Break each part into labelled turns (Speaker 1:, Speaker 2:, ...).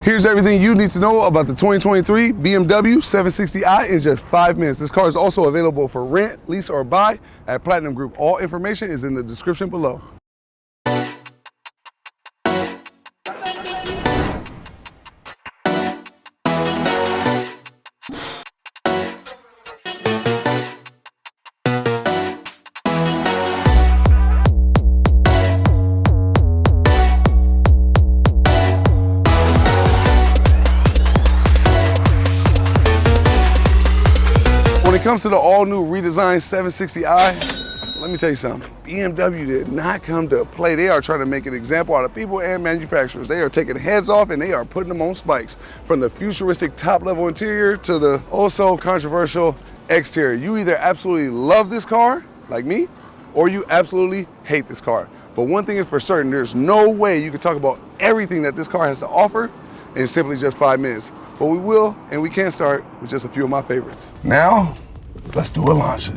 Speaker 1: Here's everything you need to know about the 2023 BMW 760i in just 5 minutes. This car is also available for rent, lease, or buy at Platinum Group. All information is in the description below. When it comes to the all-new redesigned 760i, let me tell you something. BMW did not come to play. They are trying to make an example out of people and manufacturers. They are taking heads off and they are putting them on spikes. From the futuristic top-level interior to the also controversial exterior. You either absolutely love this car, like me, or you absolutely hate this car. But one thing is for certain, there's no way you can talk about everything that this car has to offer in simply just 5 minutes. But we will, and we can start with just a few of my favorites. Now, let's do a launch.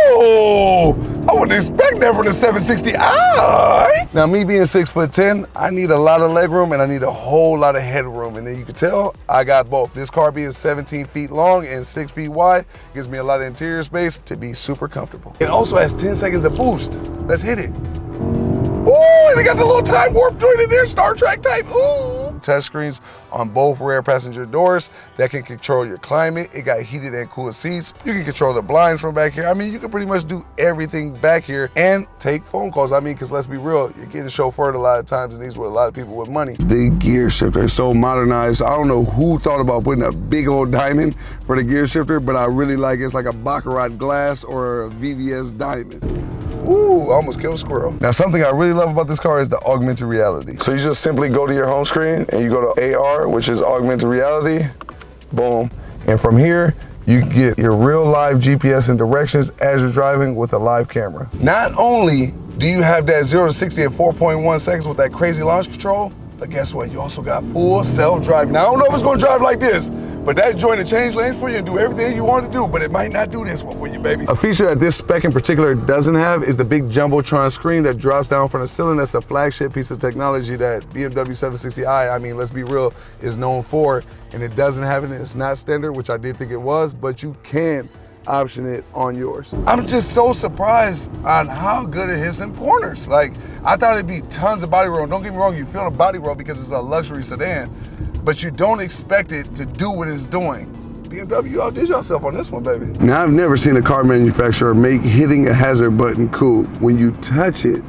Speaker 1: Oh, I wouldn't expect that from the 760i. Now, me being 6'10", I need a lot of legroom and I need a whole lot of headroom. And then you can tell I got both. This car being 17 feet long and 6 feet wide gives me a lot of interior space to be super comfortable. It also has 10 seconds of boost. Let's hit it. Oh, and they got the little time warp joint in there, Star Trek type. Ooh. Touchscreens on both rear passenger doors that can control your climate. It got heated and cooled seats. You can control the blinds from back here. I mean, you can pretty much do everything back here and take phone calls. I mean, because let's be real, you're getting chauffeured a lot of times, and these were a lot of people with money. The gear shifter is so modernized. I don't know who thought about putting a big old diamond for the gear shifter, but I really like it. It's like a Baccarat glass or a VVS diamond. Ooh, I almost killed a squirrel. Now, something I really love about this car is the augmented reality. So you just simply go to your home screen and you go to AR, which is augmented reality, boom. And from here, you can get your real live GPS and directions as you're driving with a live camera. Not only do you have that 0 to 60 in 4.1 seconds with that crazy launch control, but guess what? You also got full self-driving. Now, I don't know if it's gonna drive like this, but that joint to change lanes for you and do everything you want to do, but it might not do this one for you, baby. A feature that this spec in particular doesn't have is the big Jumbotron screen that drops down from the ceiling. That's a flagship piece of technology that BMW 760i, I mean, let's be real, is known for, and it doesn't have it. It's not standard, which I did think it was, but you can option it on yours. I'm just so surprised on how good it is in corners. Like, I thought it'd be tons of body roll. Don't get me wrong, you feel the body roll because it's a luxury sedan, but you don't expect it to do what it's doing. BMW, you outdid yourself on this one, baby. Now, I've never seen a car manufacturer make hitting a hazard button cool. When you touch it,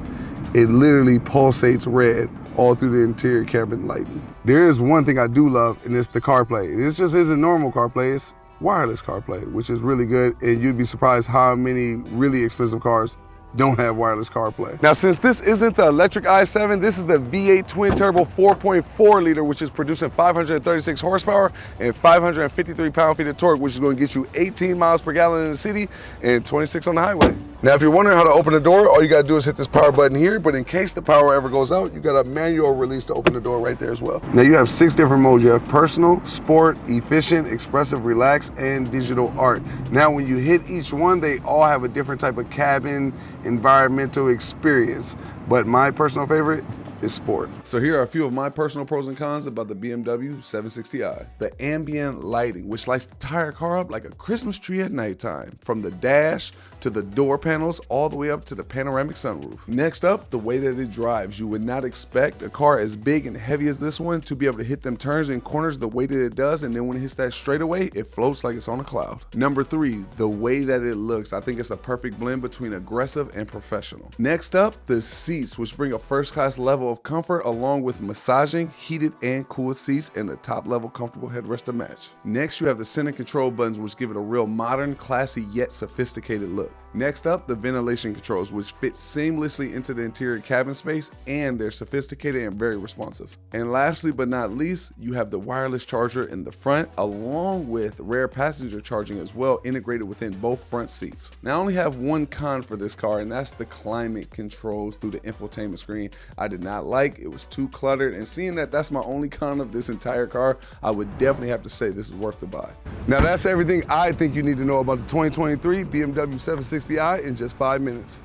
Speaker 1: it literally pulsates red all through the interior cabin lighting. There is one thing I do love, and it's the CarPlay. This just isn't normal CarPlay, it's wireless CarPlay, which is really good, and you'd be surprised how many really expensive cars don't have wireless CarPlay. Now, since this isn't the electric i7, this is the V8 twin turbo 4.4 liter, which is producing 536 horsepower and 553 pound-feet of torque, which is going to get you 18 miles per gallon in the city and 26 on the highway. Now, if you're wondering how to open the door, all you gotta do is hit this power button here, but in case the power ever goes out, you got a manual release to open the door right there as well. Now, you have 6 different modes. You have personal, sport, efficient, expressive, relaxed, and digital art. Now, when you hit each one, they all have a different type of cabin, environmental experience. But my personal favorite is sport. So here are a few of my personal pros and cons about the BMW 760i. The ambient lighting, which lights the entire car up like a Christmas tree at nighttime, from the dash to the door panels all the way up to the panoramic sunroof. Next up, the way that it drives. You would not expect a car as big and heavy as this one to be able to hit them turns and corners the way that it does, and then when it hits that straightaway, it floats like it's on a cloud. Number 3, the way that it looks. I think it's a perfect blend between aggressive and professional. Next up, the seats, which bring a first-class level of comfort along with massaging, heated and cooled seats, and a top level comfortable headrest to match. Next, you have the center control buttons, which give it a real modern, classy yet sophisticated look. Next up, the ventilation controls, which fit seamlessly into the interior cabin space, and they're sophisticated and very responsive. And lastly but not least, you have the wireless charger in the front, along with rear passenger charging as well, integrated within both front seats. Now, I only have one con for this car, and that's the climate controls through the infotainment screen. I did not like. It was too cluttered, and seeing that that's my only con of this entire car, I would definitely have to say this is worth the buy. Now, that's everything I think you need to know about the 2023 BMW 760i in just 5 minutes.